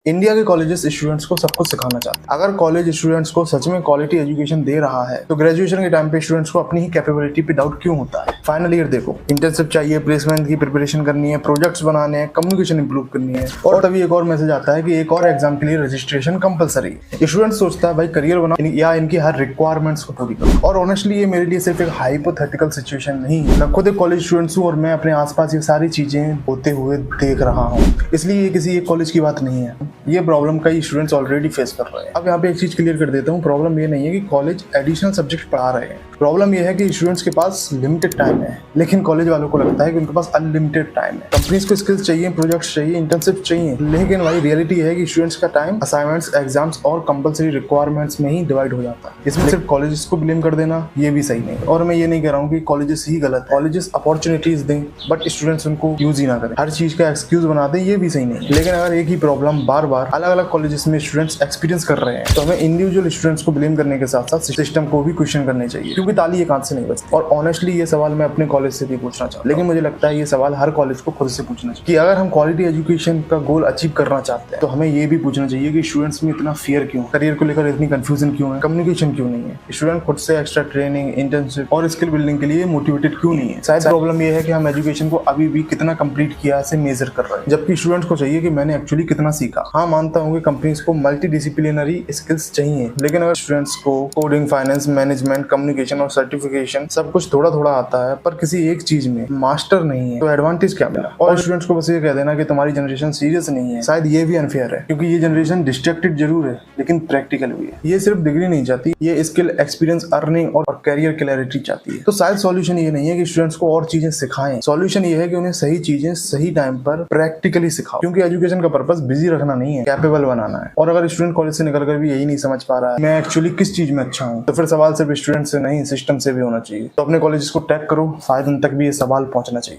India के colleges students को सब कुछ सिखाना चाहते हैं। अगर कॉलेज स्टूडेंट्स को सच में क्वालिटी एजुकेशन दे रहा है तो ग्रेजुएशन के टाइम पे स्टूडेंट्स को अपनी ही कैपेबिलिटी पे डाउट क्यों होता है। फाइनल ईयर देखो, इंटर्नशिप चाहिए, प्लेसमेंट की प्रिपरेशन करनी है, प्रोजेक्ट्स बनाने हैं, कम्युनिकेशन इंप्रूव करनी है, और तभी एक और मैसेज आता है कि एक और एग्जाम के लिए रजिस्ट्रेशन कंपलसरी है। स्टूडेंट सोचता है भाई करियर बनाओ या इनकी हर रिक्वायरमेंट्स को पूरी करो। और ऑनेस्टली ये मेरे लिए सिर्फ एक हाइपोथेटिकल सिचुएशन नहीं है। मैं खुद एक कॉलेज स्टूडेंट्स हूँ और मैं अपने आसपास ये सारी चीजें होते हुए देख रहा हूँ, इसलिए ये किसी एक कॉलेज की बात नहीं है। ये प्रॉब्लम कई स्टूडेंट्स ऑलरेडी फेस कर रहे हैं। अब यहाँ पे एक चीज क्लियर कर देता हूँ, प्रॉब्लम ये नहीं है कि कॉलेज एडिशनल सब्जेक्ट पढ़ा रहे हैं। प्रॉब्लम ये है कि स्टूडेंट्स के पास लिमिटेड टाइम है, लेकिन कॉलेज वालों को लगता है कि उनके पास अनलिमिटेड टाइम है। कंपनीज को स्किल्स चाहिए, प्रोजेक्ट्स चाहिए, इंटर्नशिप चाहिए, लेकिन भाई रियलिटी है कि स्टूडेंट्स का टाइम असाइनमेंट्स, एग्जाम्स और कंपलसरी रिक्वायरमेंट्स में ही डिवाइड हो जाता है। इसमें सिर्फ कॉलेजेस को ब्लेम कर देना ये भी सही नहीं। और मैं ये नहीं कह रहा हूँ कि कॉलेजेस ही गलत है। कॉलेजेस अपॉर्चुनिटीज दें बट स्टूडेंट्स उनको यूज ही ना करें, हर चीज का एक्सक्यूज बना दें, ये भी सही नहीं है। लेकिन अगर एक ही प्रॉब्लम बार बार अलग अलग कॉलेजेस में स्टूडेंट्स एक्सपीरियंस कर रहे हैं तो हमें इंडिविजुअल स्टूडेंट्स को ब्लेम करने के साथ साथ सिस्टम को भी क्वेश्चन करने चाहिए, क्योंकि ताली एक हाथ से नहीं बजती। और ऑनेस्टली ये सवाल मैं अपने कॉलेज से भी पूछना चाहता हूँ, लेकिन मुझे लगता है ये सवाल हर कॉलेज को खुद से पूछना चाहिए कि अगर हम क्वालिटी एजुकेशन का गोल अचीव करना चाहते हैं तो हमें ये भी पूछना चाहिए कि स्टूडेंट्स में इतना फियर क्यों, करियर को लेकर इतनी कंफ्यूजन क्यों है, कम्युनिकेशन क्यों नहीं है, स्टूडेंट खुद से एक्स्ट्रा ट्रेनिंग, इंटर्नशिप और स्किल बिल्डिंग के लिए मोटिवेटेड क्यों नहीं है। शायद प्रॉब्लम ये है कि हम एजुकेशन को अभी भी कितना कंप्लीट किया से मेजर कर रहे हैं, जबकि स्टूडेंट्स को चाहिए कि मैंने एक्चुअली कितना सीखा। हाँ, मानता हूँ कि कंपनीज को मल्टी डिसिप्लिनरी स्किल्स चाहिए, लेकिन अगर स्टूडेंट्स को कोडिंग, फाइनेंस, मैनेजमेंट, कम्युनिकेशन और सर्टिफिकेशन सब कुछ थोड़ा थोड़ा आता है पर किसी एक चीज में मास्टर नहीं है तो एडवांटेज क्या मिला। और स्टूडेंट्स को बस ये कह देना कि तुम्हारी जनरेशन सीरियस नहीं है, शायद ये भी अनफेयर है, क्योंकि ये जनरेशन डिस्ट्रैक्टेड जरूर है लेकिन प्रैक्टिकल भी है। ये सिर्फ डिग्री नहीं चाहती, ये स्किल, एक्सपीरियंस, अर्निंग और कैरियर क्लैरिटी चाहती है। तो शायद सॉल्यूशन ये नहीं है कि स्टूडेंट्स को और चीजें सिखाएं, सॉल्यूशन ये है कि उन्हें सही चीजें सही टाइम पर प्रैक्टिकली सिखाओ, क्योंकि एजुकेशन का पर्पस बिजी रखना नहीं है, कैपेबल बनाना है। और अगर स्टूडेंट कॉलेज से निकलकर भी यही नहीं समझ पा रहा है मैं एक्चुअली किस चीज में अच्छा हूँ, तो फिर सवाल सिर्फ स्टूडेंट से नहीं सिस्टम से भी होना चाहिए। तो अपने कॉलेज को टैग करो, शायद उन तक भी ये सवाल पहुंचना चाहिए।